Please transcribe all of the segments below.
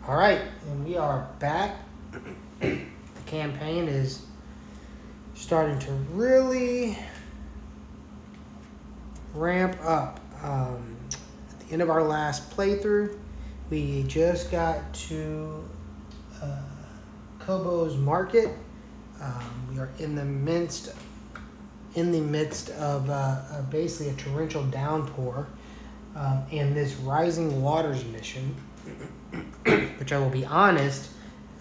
All right, and we are back. The campaign is starting to really ramp up. At the end of our last playthrough, we just got to Kobo's Market. We are in the midst of basically a torrential downpour and this Rising Waters mission, which I will be honest,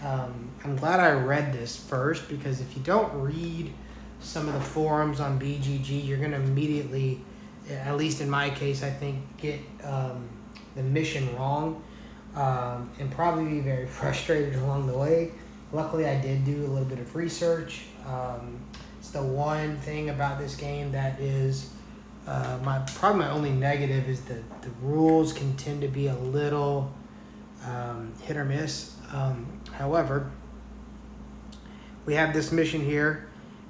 I'm glad I read this first, because if you don't read some of the forums on BGG, you're going to immediately, at least in my case, I think, get the mission wrong and probably be very frustrated along the way. Luckily, I did do a little bit of research. It's the one thing about this game that is probably my only negative is the rules can tend to be a little hit or miss. However, we have this mission here,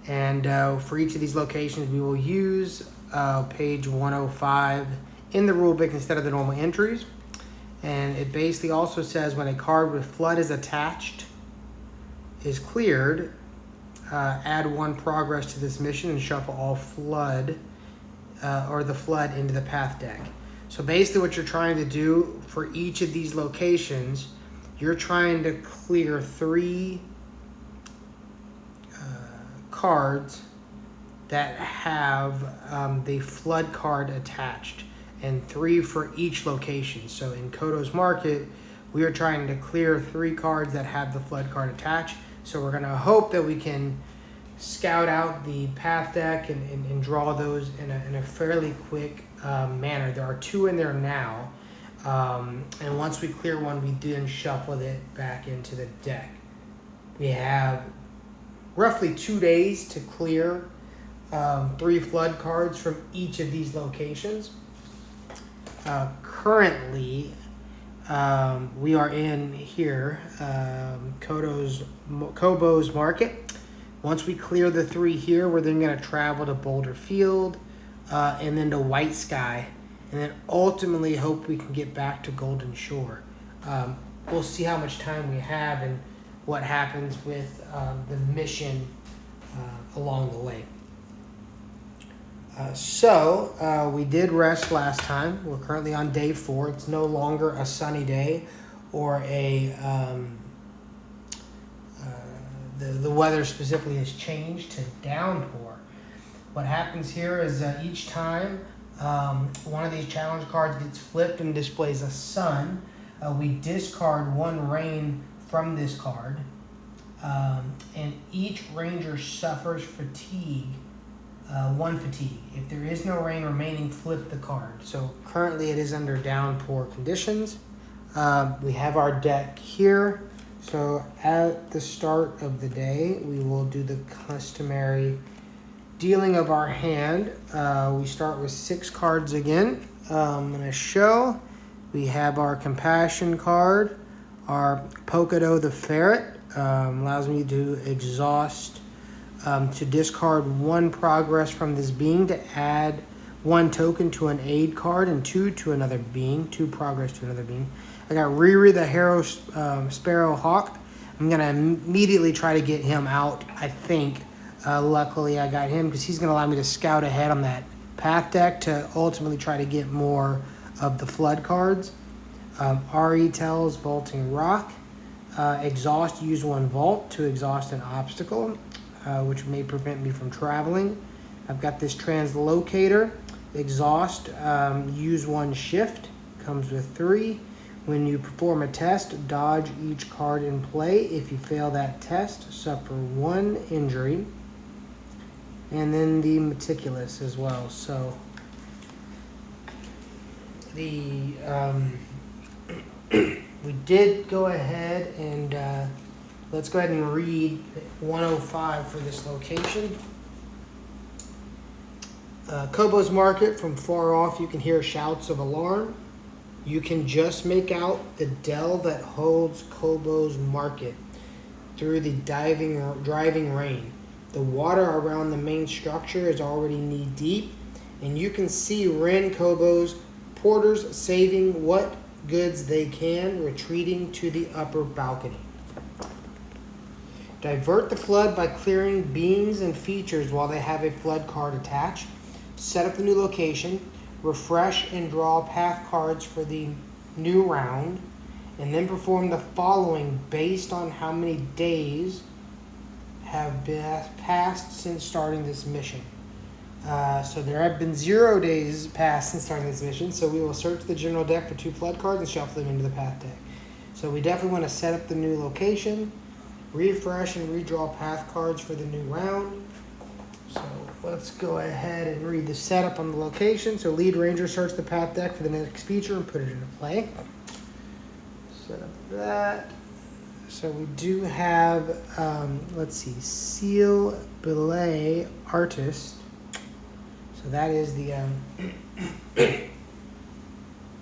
and for each of these locations, we will use page 105 in the rulebook instead of the normal entries. And it basically also says when a card with flood is attached is cleared, add 1 progress to this mission and shuffle all flood or the flood into the path deck. So basically what you're trying to do for each of these locations, you're trying to clear 3 cards that have the flood card attached, and 3 for each location. So in Kobo's Market, we are trying to clear 3 cards that have the flood card attached. So we're going to hope that we can scout out the path deck and draw those in a fairly quick manner. There are 2 in there now. And once we clear one, we then shuffle it back into the deck. We have roughly 2 days to clear 3 flood cards from each of these locations. Currently, we are in here, Kobo's Market. Once we clear the 3 here, we're then going to travel to Boulder Field and then to White Sky, and then ultimately hope we can get back to Golden Shore. We'll see how much time we have and what happens with the mission along the way. So we did rest last time. We're currently on day 4. It's no longer a sunny day or the weather specifically has changed to downpour. What happens here is each time one of these challenge cards gets flipped and displays a sun, we discard 1 rain from this card, and each ranger suffers fatigue. 1 fatigue. If there is no rain remaining, flip the card. So currently it is under downpour conditions. We have our deck here. So at the start of the day, we will do the customary dealing of our hand. We start with 6 cards again. I'm going to show. We have our Compassion card, our Pocodo the Ferret, allows me to exhaust, to discard 1 progress from this being to add 1 token to an aid card and 2 to another being, 2 progress to another being. I got Riri the Harrow Sparrow Hawk. I'm going to immediately try to get him out, I think. Luckily, I got him because he's going to allow me to scout ahead on that path deck to ultimately try to get more of the flood cards. Ari tells Vaulting Rock. Exhaust, use 1 vault to exhaust an obstacle, which may prevent me from traveling. I've got this Translocator. Exhaust, use 1 shift, comes with 3. When you perform a test, dodge each card in play. If you fail that test, suffer 1 injury. And then the Meticulous as well. So the we did go ahead and let's go ahead and read 105 for this location. Kobo's Market. From far off, you can hear shouts of alarm. You can just make out the dell that holds Kobo's Market through the driving rain. The water around the main structure is already knee deep, and you can see Ren Kobo's porters saving what goods they can, retreating to the upper balcony. Divert the flood by clearing beams and features while they have a flood card attached. Set up the new location. Refresh and draw path cards for the new round. And then perform the following based on how many days have been passed since starting this mission. So there have been 0 days passed since starting this mission. So we will search the general deck for 2 flood cards and shuffle them into the path deck. So we definitely want to set up the new location. Refresh and redraw path cards for the new round. So let's go ahead and read the setup on the location. So lead ranger, search the path deck for the next feature and put it into play. Set up that. So we do have, let's see, Seal Belay Artist. So that is the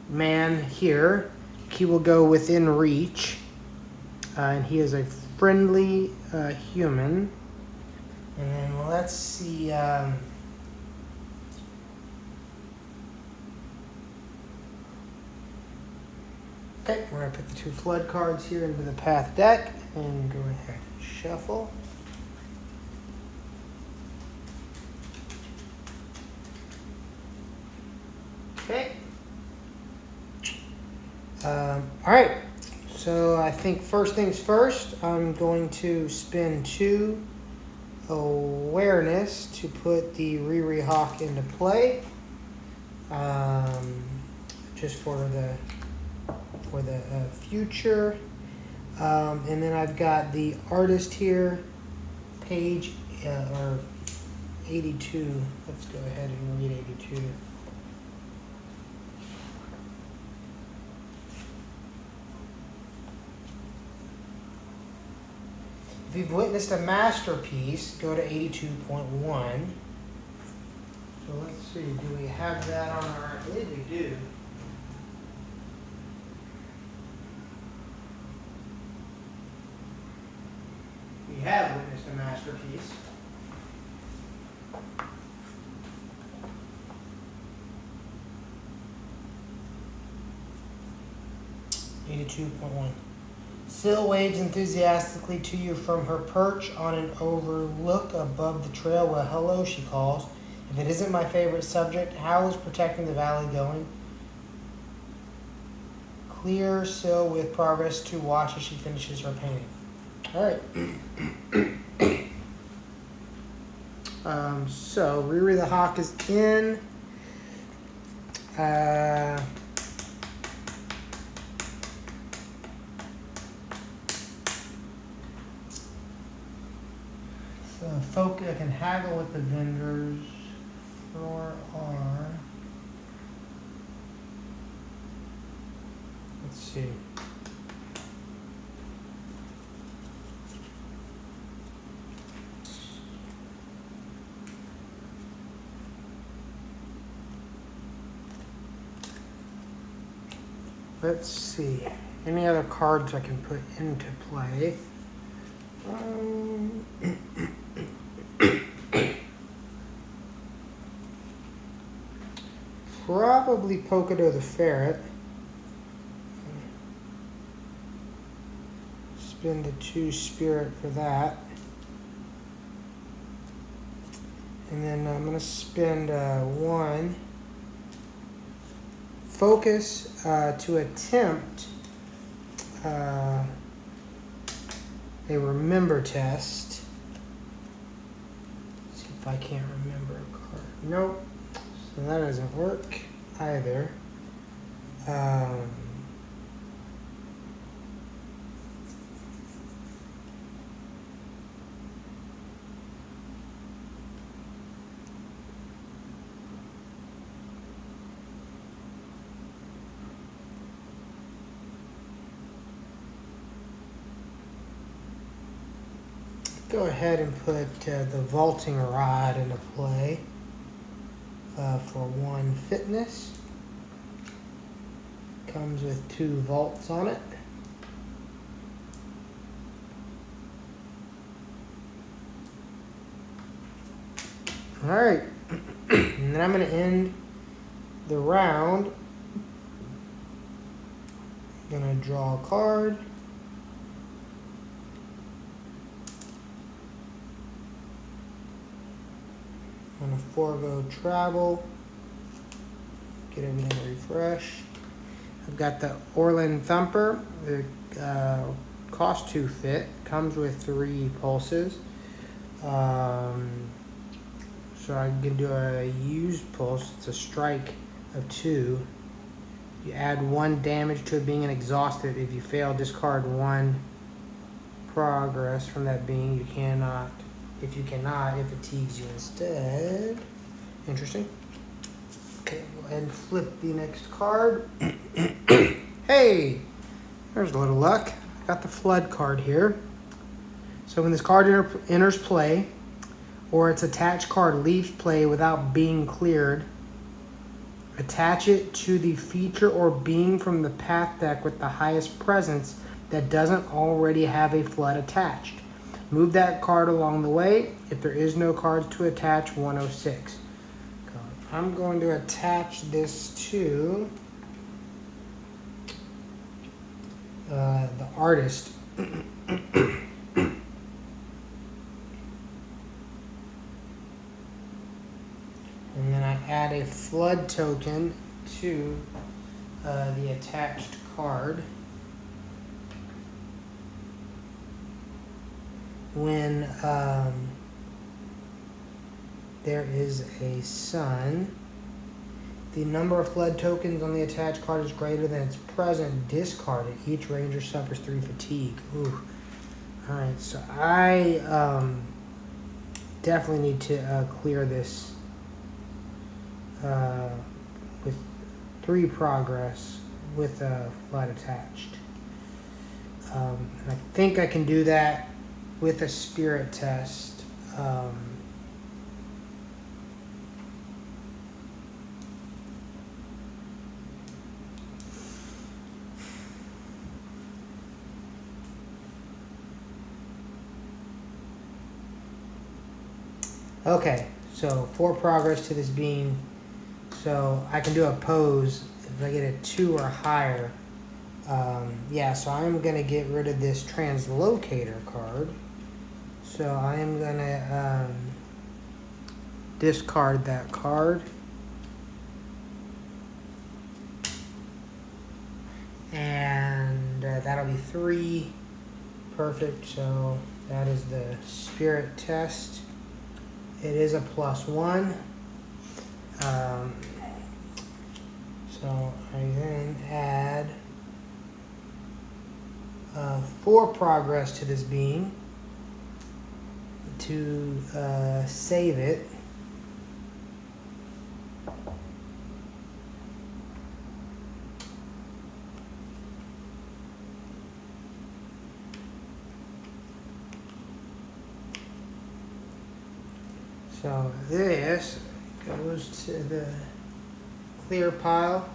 man here. He will go within reach. And he is a friendly human. And then let's see. Okay, we're going to put the 2 flood cards here into the path deck and go ahead and shuffle. Okay. All right. So I think first things first, I'm going to spend 2 awareness to put the Riri Hawk into play, just for the future. And then I've got the artist here, page or 82. Let's go ahead and read 82. If you've witnessed a masterpiece, go to 82.1. So let's see, do we have that on our, I believe we do. We have witnessed a masterpiece. .1. Syl waves enthusiastically to you from her perch on an overlook above the trail. Well, hello, she calls. If it isn't my favorite subject, how is protecting the valley going? Clear Syl with progress to watch as she finishes her painting. All right. So Riri the Hawk is in. So folk I can haggle with the vendors for our, let's see. Let's see. Any other cards I can put into play? Probably Pocodo the Ferret. Spend a 2 spirit for that. And then I'm going to spend 1 focus to attempt a remember test. Let's see if I can't remember a card. Nope. So that doesn't work either. Go ahead and put the vaulting rod into play for 1 fitness. Comes with 2 vaults on it. All right, and then I'm going to end the round Gonna draw a card. Gonna forego travel. Get everything refreshed. I've got the Orland Thumper. The cost 2 fit. Comes with 3 pulses. So I can do a used pulse. It's a strike of 2. You add 1 damage to a being and exhaust it. If you fail, discard 1 progress from that being. You cannot. If you cannot, it fatigues you instead. Interesting. Okay, go ahead and flip the next card. Hey, there's a little luck. I got the Flood card here. So when this card enters play, or its attached card leaves play without being cleared, attach it to the feature or being from the path deck with the highest presence that doesn't already have a Flood attached. Move that card along the way. If there is no cards to attach, 106. I'm going to attach this to the artist. And then I add a Flood token to the attached card. When there is a sun, the number of Flood tokens on the attached card is greater than its present discarded. Each ranger suffers 3 fatigue. Ooh. Alright, so I definitely need to clear this with 3 progress with a Flood attached. And I think I can do that with a spirit test. Okay, so 4 progress to this being. So I can do a pose if I get a 2 or higher. Yeah, so I'm going to get rid of this Translocator card. So I am going to discard that card. And that'll be 3. Perfect, so that is the spirit test. It is a +1. So I then add 4 progress to this being to save it. So this goes to the clear pile.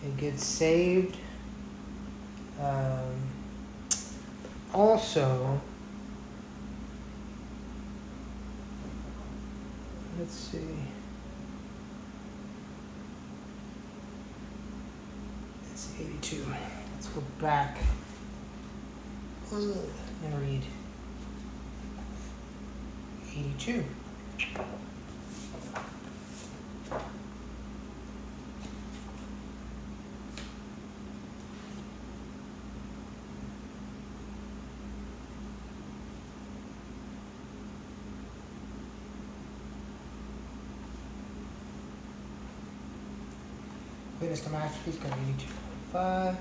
It gets saved. Also, let's see. It's 82. Let's go back and read 82. Witness to masterpiece, got 82.5.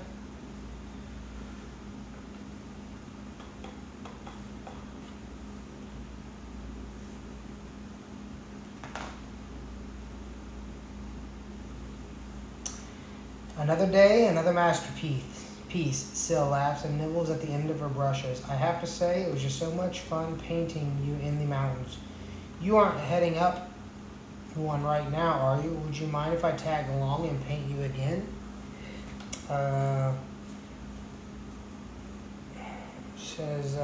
Another day, another masterpiece. Syl laughs and nibbles at the end of her brushes. I have to say, it was just so much fun painting you in the mountains. You aren't heading up one right now, are you? Would you mind if I tag along and paint you again? Says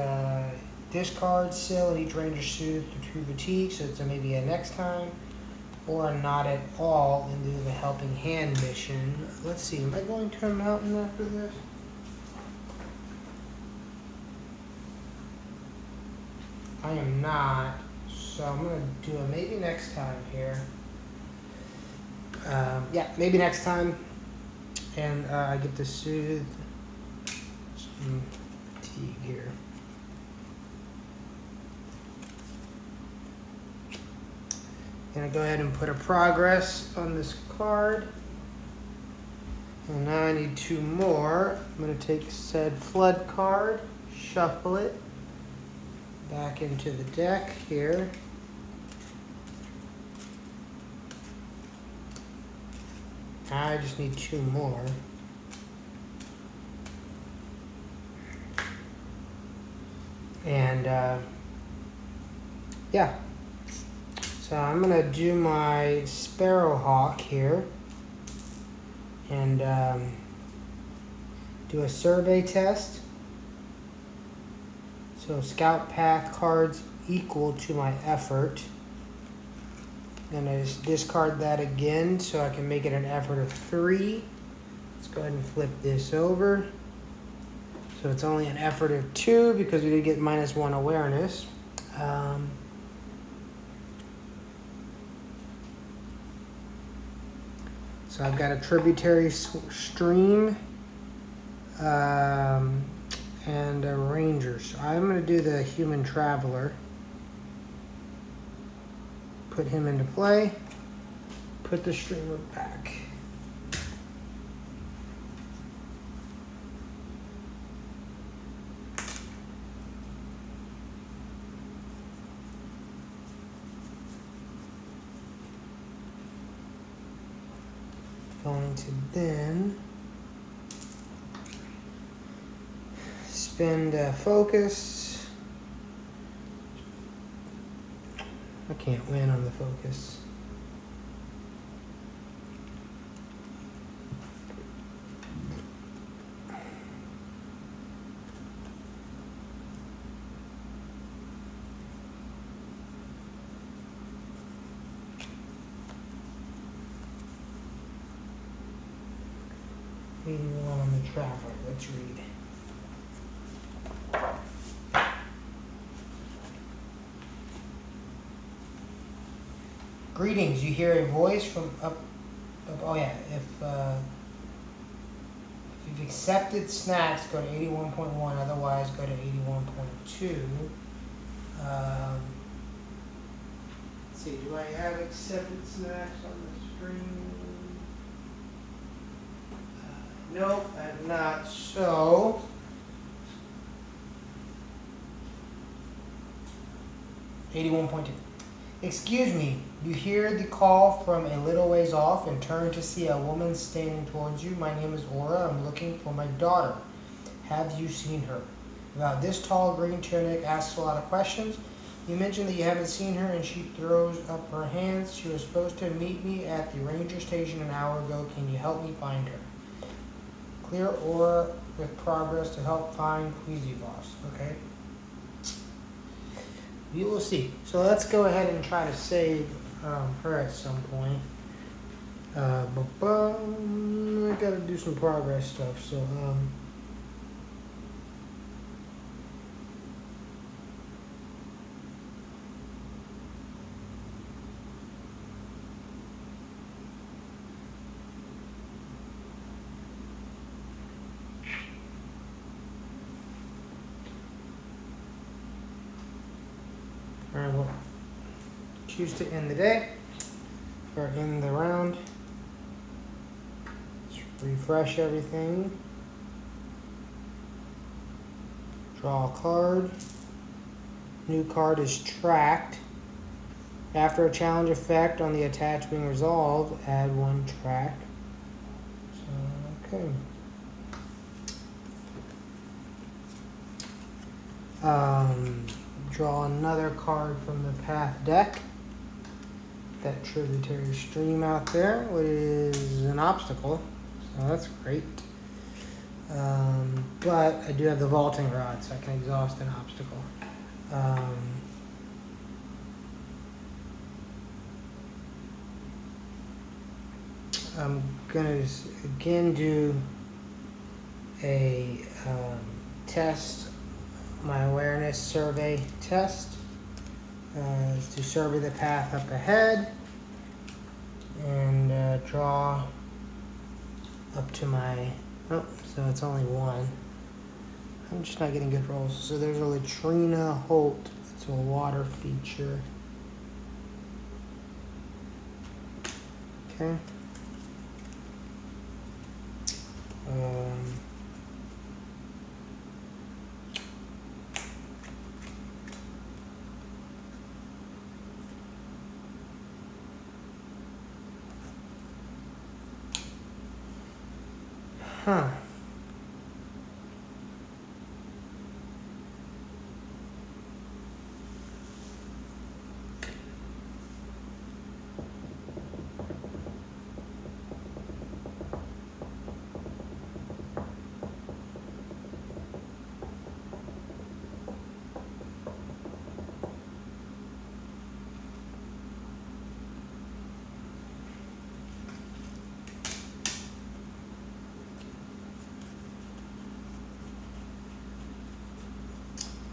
discard Syl and each ranger soothed to 2 fatigue, so it's maybe a next time. or not at all and do the helping hand mission. Let's see, am I going to a mountain after this? I am not, so I'm going to do it maybe next time here. Yeah, maybe next time. And I get to soothe some fatigue here. Gonna go ahead and put a progress on this card. And now I need 2 more. I'm gonna take said flood card, shuffle it back into the deck here. I just need 2 more. And yeah. So I'm gonna do my Sparrowhawk here and do a survey test. So scout path cards equal to my effort. And I just discard that again so I can make it an effort of 3. Let's go ahead and flip this over. So it's only an effort of 2 because we did get -1 awareness. So I've got a tributary stream and a ranger. So I'm going to do the human traveler. Put him into play. Put the streamer back. Going to then spend focus. I can't win on the focus. One on the traveler. Let's read. Greetings. You hear a voice from up. Oh yeah. If you've accepted snacks, go to 81.1. Otherwise, go to 81.2. Let's see. Do I have accepted snacks on the stream? Nope, I'm not. So, $81.2. Excuse me, you hear the call from a little ways off and turn to see a woman standing towards you. My name is Aura. I'm looking for my daughter. Have you seen her? About this tall green tunic asks a lot of questions. You mentioned that you haven't seen her and she throws up her hands. She was supposed to meet me at the ranger station an hour ago. Can you help me find her? Clear aura with progress to help find Queasy Boss. Okay. We will see. So let's go ahead and try to save her at some point. I gotta do some progress stuff. So I will choose to end the day or end the round. Let's refresh everything. Draw a card. New card is tracked. After a challenge effect on the attached being resolved, add 1 track. So, okay. Draw another card from the path deck. That tributary stream out there, which is an obstacle. So that's great. But I do have the vaulting rod, so I can exhaust an obstacle. I'm gonna again do a test, my awareness survey test, to survey the path up ahead and draw up to my, oh, so it's only one. I'm just not getting good rolls. So there's a Latrina Holt. It's a water feature. Okay. Huh.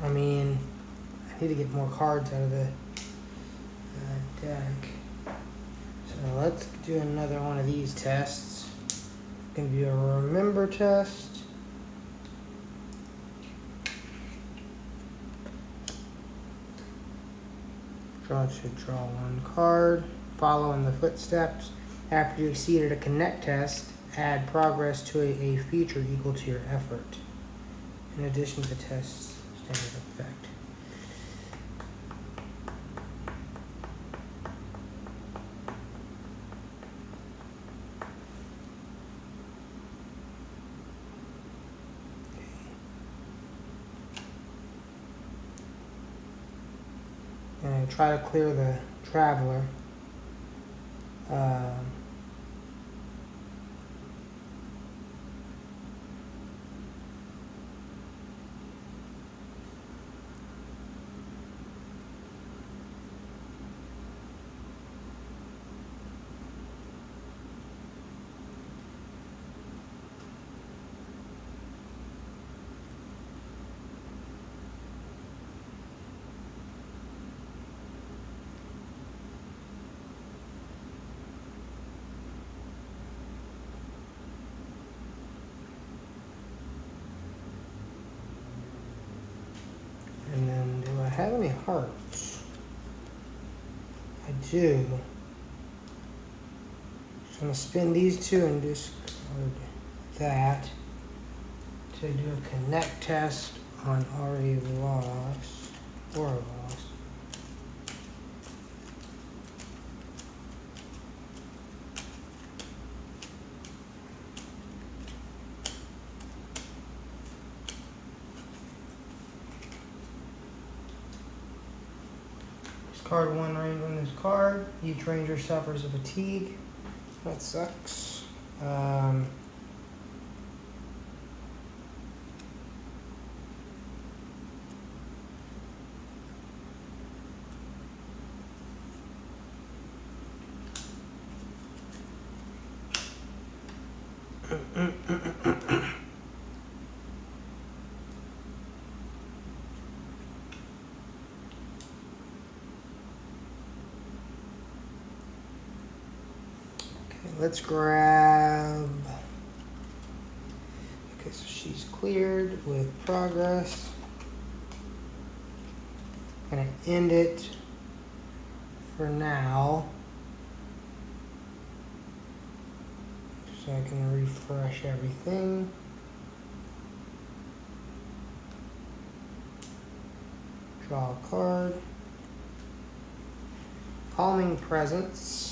I mean, I need to get more cards out of the deck. So let's do another one of these tests. It's going to be a remember test. Should draw one card. Follow in the footsteps. After you exceeded a connect test, add progress to a feature equal to your effort. In addition to the test's standard effect. And try to clear the traveler. And then, do I have any hearts? I do. So I'm going to spin these two and discard that to do a connect test on already lost or lost. Discard one ranger on this card. Each ranger suffers a fatigue. That sucks. Let's grab. Okay, so she's cleared with progress. I'm gonna end it for now, so I can refresh everything. Draw a card. Calming Presence.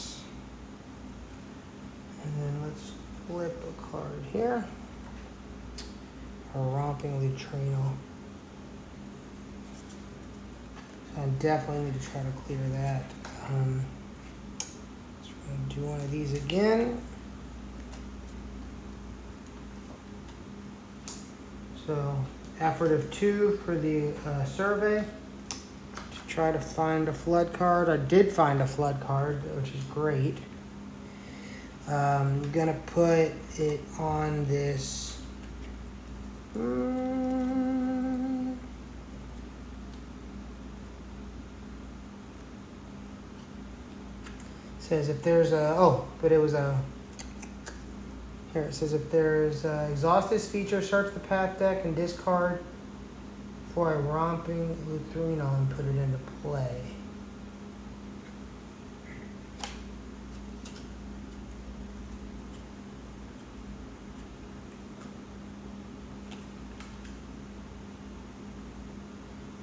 And then let's flip a card here. A Romping Latrino. So I definitely need to try to clear that. So we're going to do one of these again. So effort of 2 for the survey. To try to find a flood card. I did find a flood card, which is great. I'm gonna put it on this. Says if there's a here it says if there's exhaust this feature, search the path deck and discard for a romping neutrino and put it into play.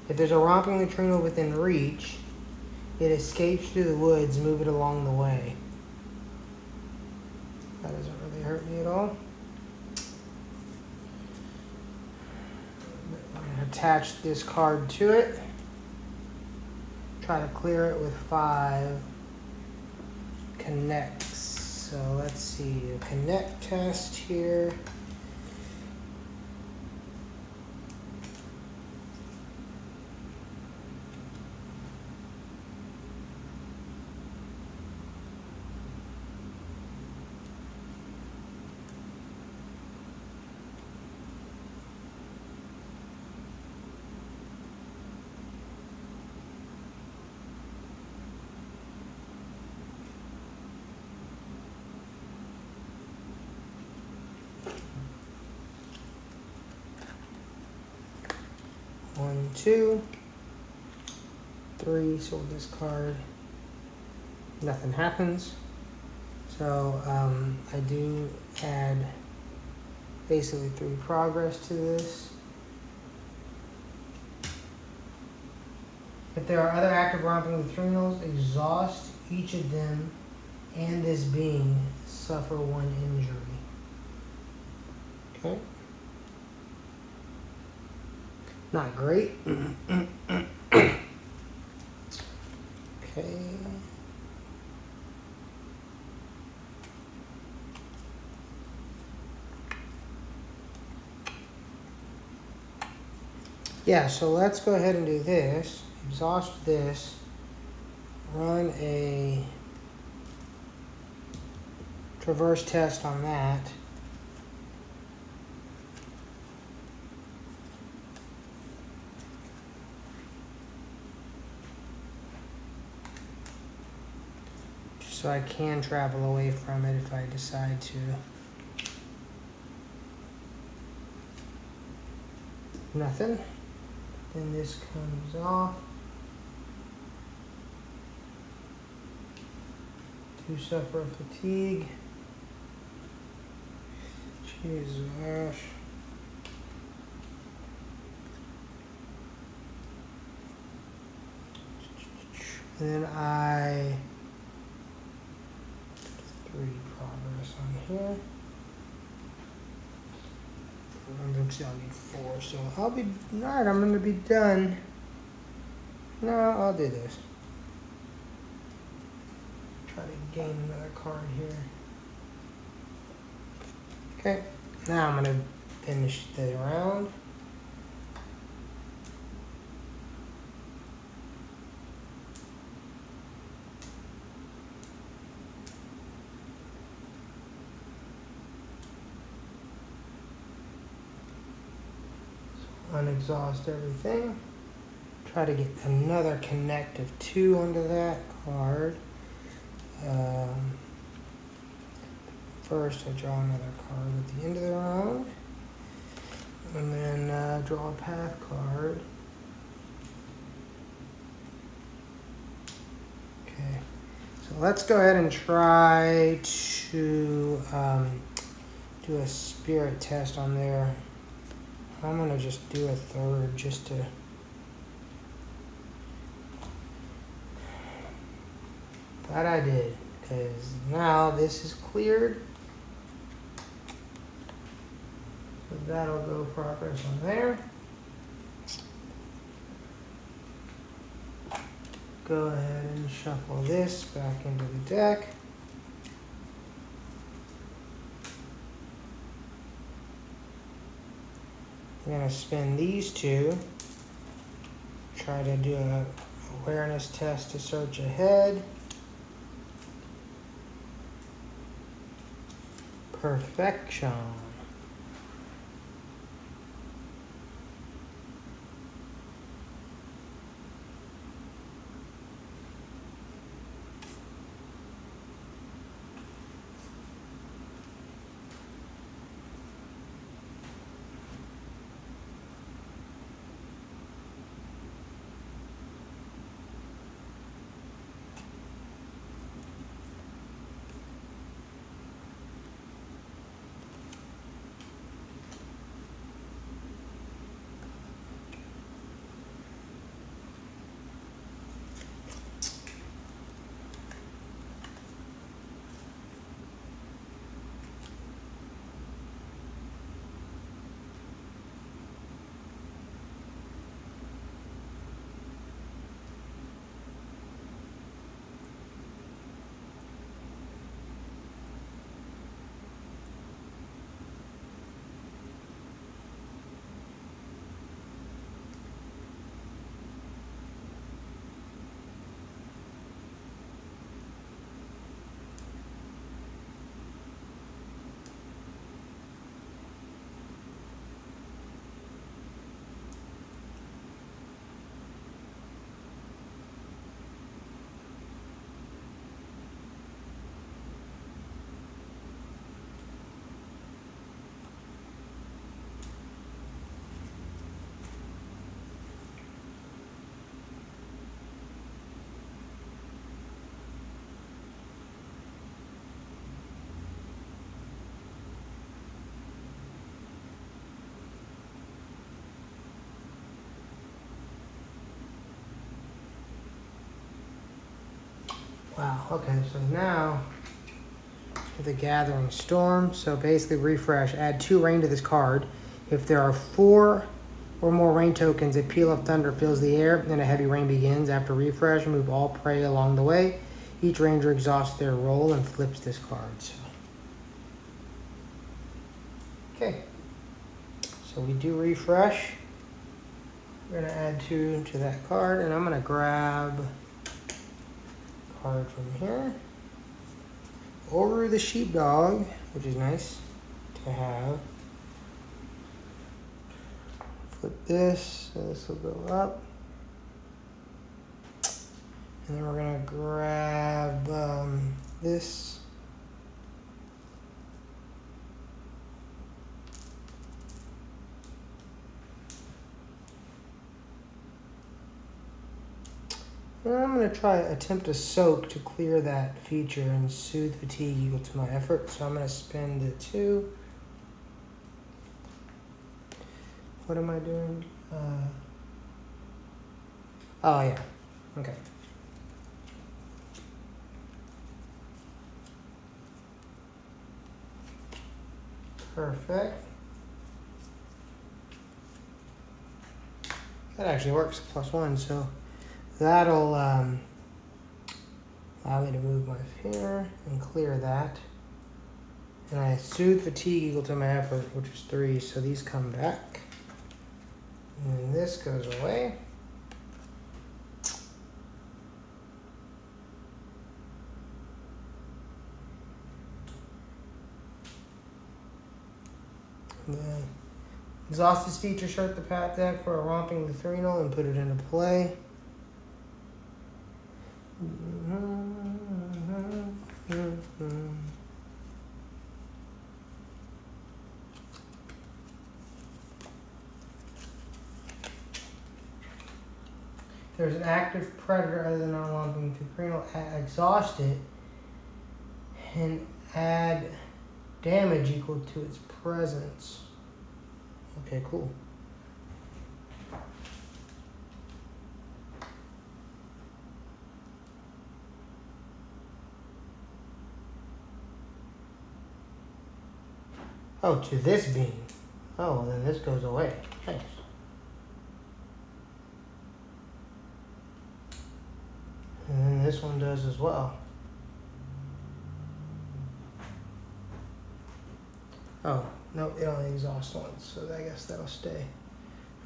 If there's a romping neutrino within reach, it escapes through the woods, move it along the way. That doesn't really hurt me at all. I'm going to attach this card to it. Try to clear it with 5 connects. So let's see, a connect test here. One, 2, 3, so we'll discard. Nothing happens. So I do add basically 3 progress to this. If there are other active romping neutrinos, exhaust each of them and this being suffer 1 injury. Okay. Not great. Okay. Yeah, so let's go ahead and do this. Exhaust this. Run a traverse test on that. So I can travel away from it if I decide to. Nothing. Then this comes off. 2 suffer fatigue. Jesus. Then I 3 progress on here. Looks like I'll need 4, so I'll be alright. I'm gonna be done. No, I'll do this. Try to gain another card here. Okay, now I'm gonna finish the round. Unexhaust everything. Try to get another connect of 2 onto that card. First, I draw another card at the end of the round, and then draw a path card. Okay, so let's go ahead and try to do a spirit test on there. I'm gonna just do a 3rd just to. That I did, because now this is cleared. So that'll go progress on there. Go ahead and shuffle this back into the deck. I'm going to spin these 2. Try to do an awareness test to search ahead. Perfection. Wow, okay, so now the Gathering Storm. So basically refresh, add 2 rain to this card. If there are 4 or more rain tokens, a peal of thunder fills the air and a heavy rain begins. After refresh, move all prey along the way. Each ranger exhausts their roll and flips this card. So. Okay, so we do refresh. We're gonna add 2 to that card, and I'm gonna grab a card from here. Over the Sheepdog, which is nice to have. Flip this, so this will go up. And then we're gonna grab this. And I'm going to attempt a soak to clear that feature and soothe fatigue equal to my effort. So I'm going to spend the 2. What am I doing? Oh yeah, okay. Perfect. That actually works, +1, so that'll allow me to move my finger and clear that. And I soothe fatigue equal to my effort, which is 3, so these come back. And then this goes away. And then exhaust this feature, start the path deck for a romping Luthrinal and put it into play. There's an active predator other than non-lumping Luthrinal. Exhaust it and add damage equal to its presence. Okay, cool. Oh, to this being. Oh, well, then this goes away. Nice. And then this one does as well. Oh, no, it only exhausts once, so I guess that'll stay.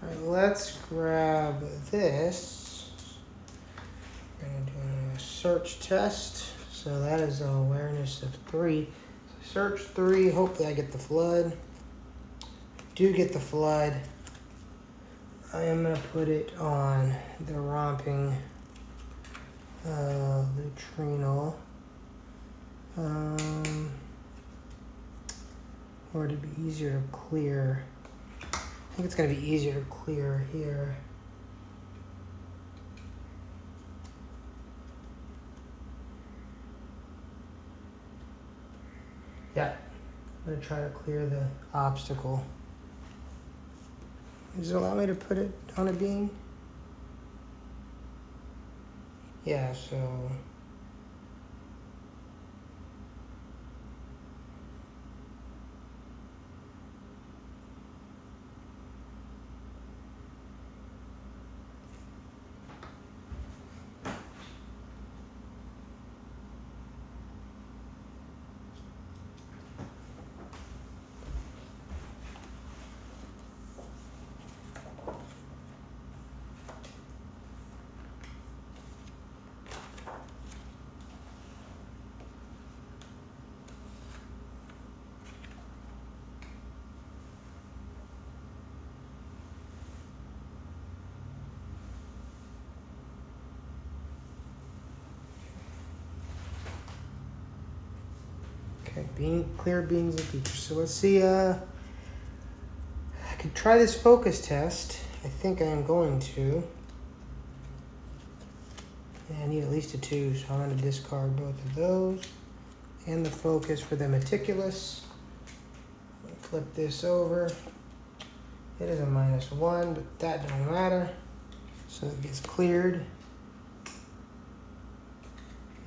All right, let's grab this. We're gonna do a search test. So that is an awareness of 3. So Search 3, hopefully I get the flood. Do get the flood. I am gonna put it on the romping neutrino. Or it'd be easier to clear. I think it's gonna be easier to clear here. Yeah, I'm gonna try to clear the obstacle. Does it allow me to put it on a beam? Yeah, so. Okay, clear beams and features. So let's see, I could try this focus test. I think I am going to. I need at least a 2, so I'm going to discard both of those. And the focus for the meticulous. Flip this over. It is a -1, but that don't matter. So it gets cleared.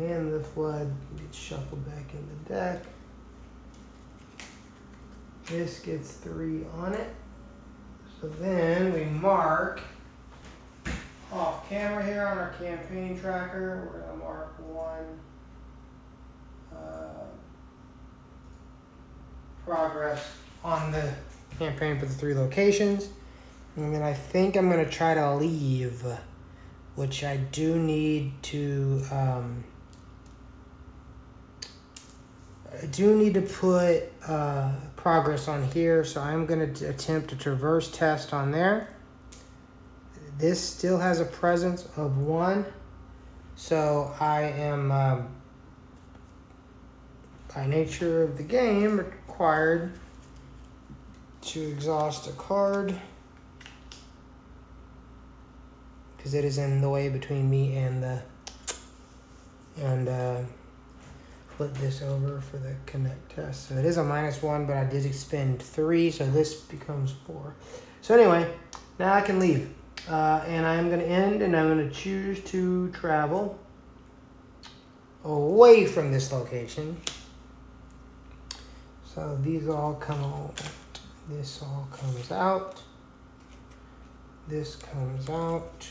And the flood gets shuffled back in the deck. This gets 3 on it. So then we mark off camera here on our campaign tracker. We're gonna mark 1 progress on the campaign for the 3 locations. And then I think I'm gonna try to leave, which I do need to put progress on here, so I'm going to attempt a traverse test on there. This still has a presence of 1, so I am, by nature of the game, required to exhaust a card because it is in the way between me and flip this over for the connect test. So it is a -1, but I did expend 3, so this becomes 4. So anyway, now I can leave. And I'm going to end, and I'm going to choose to travel away from this location. So these all come out. This all comes out. This comes out.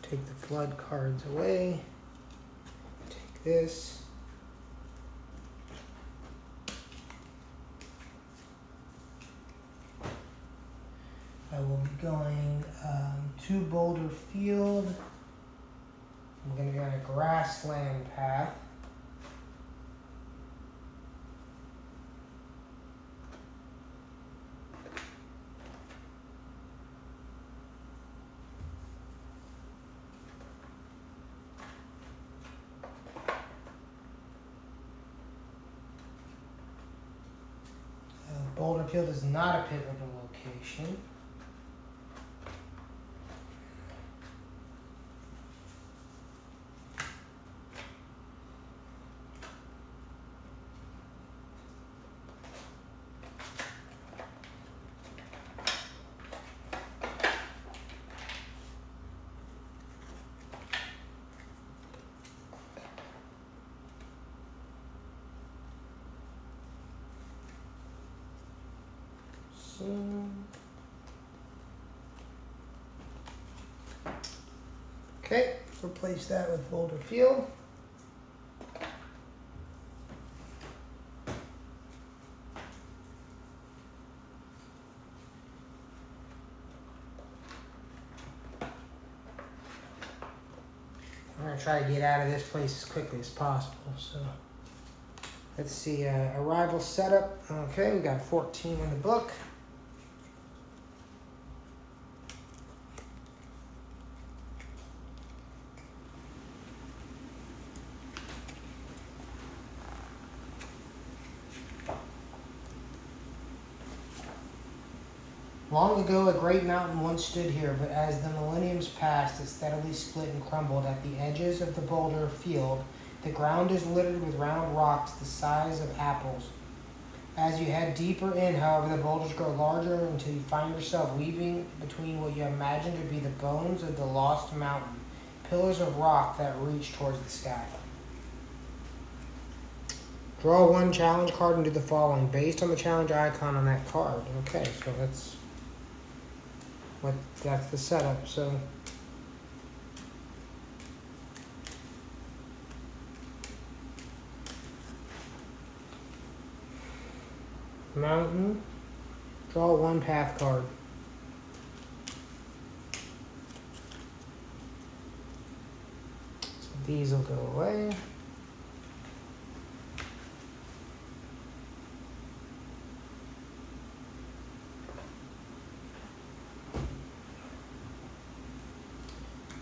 Take the flood cards away. This. I will be going to Boulder Field. I'm going to be on a grassland path. Boulder Field is not a pivotal location. Okay, replace that with Boulder Field. I'm going to try to get out of this place as quickly as possible, so Let's see, arrival setup. Okay, we got 14 in the book. Long ago, a great mountain once stood here, but as the millenniums passed, it steadily split and crumbled at the edges of the boulder field. The ground is littered with round rocks the size of apples. As you head deeper in, however, the boulders grow larger until you find yourself weaving between what you imagine to be the bones of the lost mountain, pillars of rock that reach towards the sky. Draw one challenge card and do the following based on the challenge icon on that card. Okay, so that's the setup. So mountain, draw one path card. So these will go away.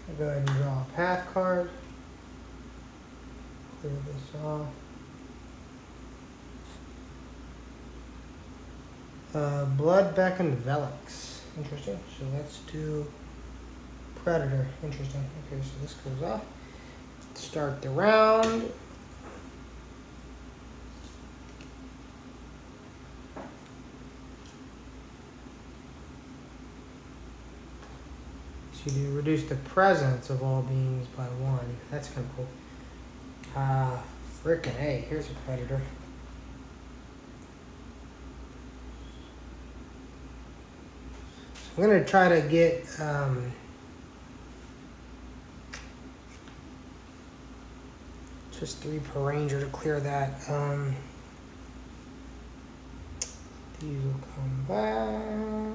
I'll go ahead and draw a path card. Clear this off. Blood Beckoned Velix. Interesting. So let's do Predator. Interesting. Okay, so this goes off. Start the round. So you reduce the presence of all beings by 1. That's kind of cool. Frickin' A. Here's a Predator. I'm going to try to get just 3 per ranger to clear that. These will come back.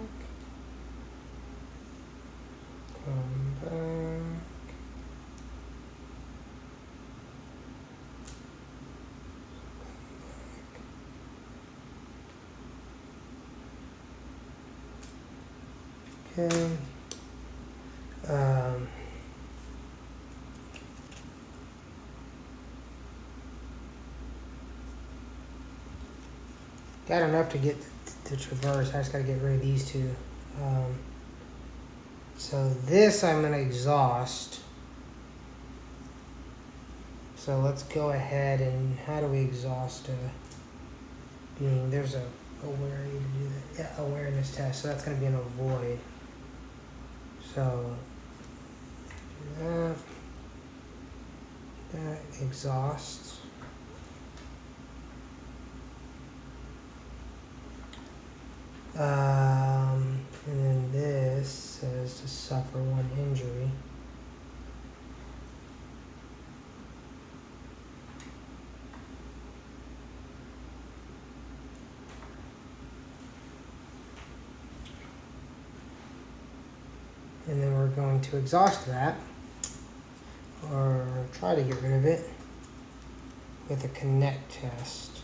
Come back. Okay. Got enough to get to traverse. I just got to get rid of these 2. So this I'm going to exhaust. So let's go ahead and how do we exhaust a being? There's a where I need to do that. Yeah, awareness test. So that's going to be an avoid. So do that exhausts. And then this says to suffer 1 injury. And then we're going to exhaust that, or try to get rid of it, with a connect test.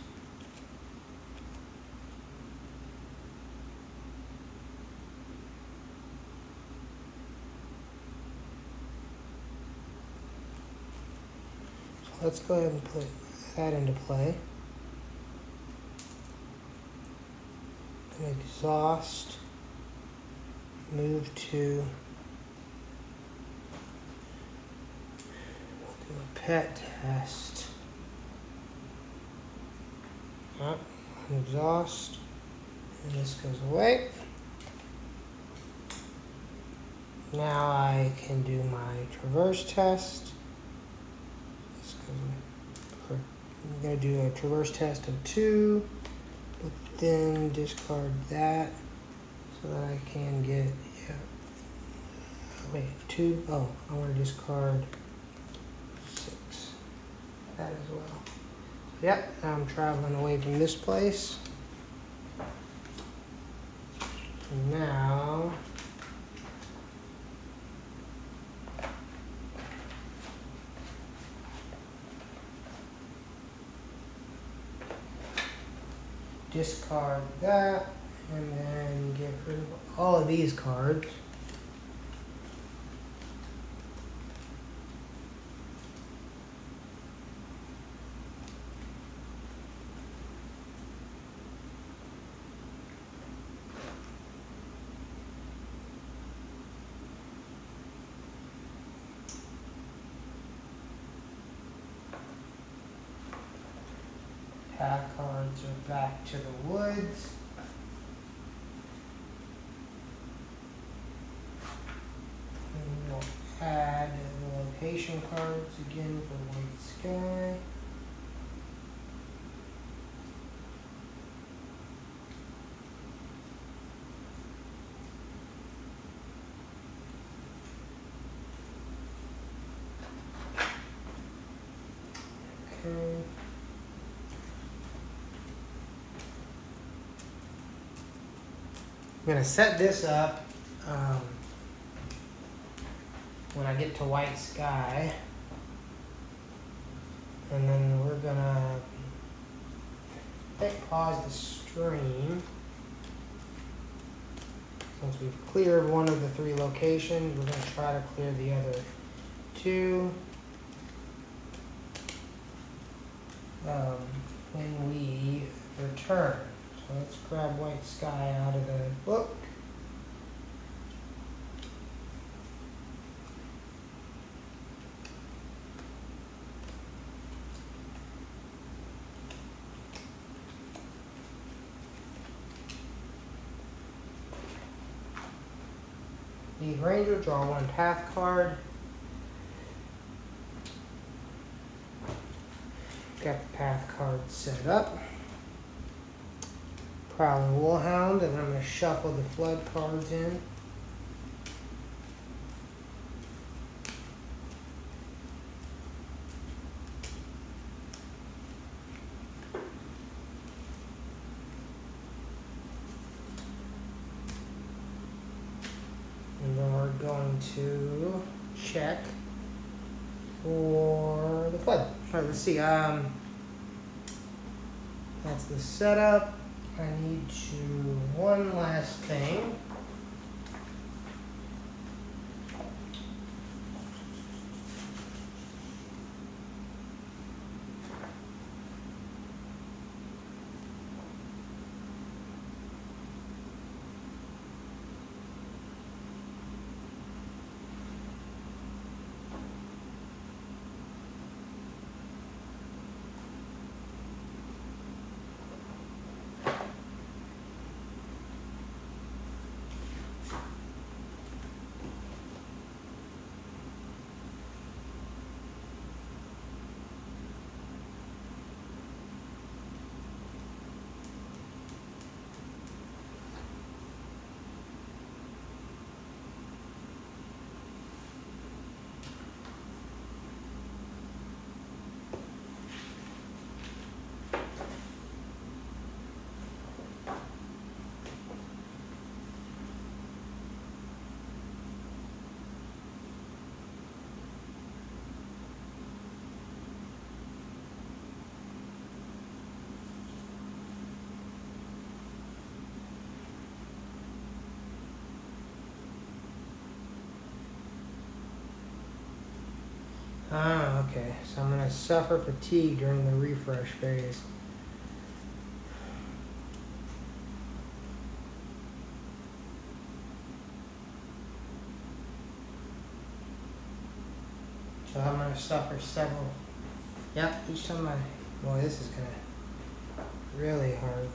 So let's go ahead and put that into play. And exhaust, move to pet test. Exhaust, and this goes away. Now I can do my traverse test. I'm going to do a traverse test of 2, but then discard that so that I can get, wait, 2, oh, I want to discard 6, that as well. Yep, I'm traveling away from this place. And now, discard that, and then get rid of all of these cards. Path cards are back to the woods. And we'll add the location cards again for White Sky. Okay. I'm going to set this up when I get to White Sky, and then we're going to pause the stream. Since we've cleared one of the 3 locations, we're going to try to clear the other 2 when we return. So let's grab White Sky out of the book. Lead Ranger, draw 1 path card. Got the path card set up. Prowling Wolfhound, and I'm going to shuffle the flood cards in. And then we're going to check for the flood. All right, let's see. That's the setup. I need to, one last thing. Ah, okay. So I'm going to suffer fatigue during the refresh phase. So I'm going to suffer several. Yep, each time boy, this is going to really hard.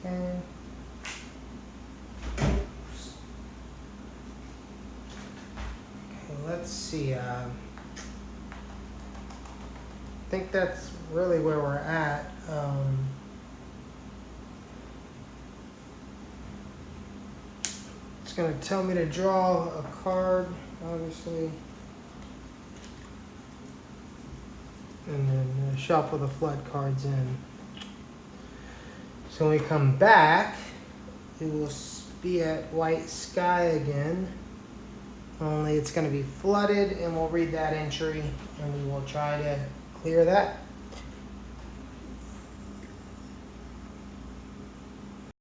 Okay. Let's see. I think that's really where we're at. It's going to tell me to draw a card, obviously. And then shuffle the flood cards in. So when we come back, it will be at white sky again. Only it's going to be flooded, and we'll read that entry and we will try to clear that.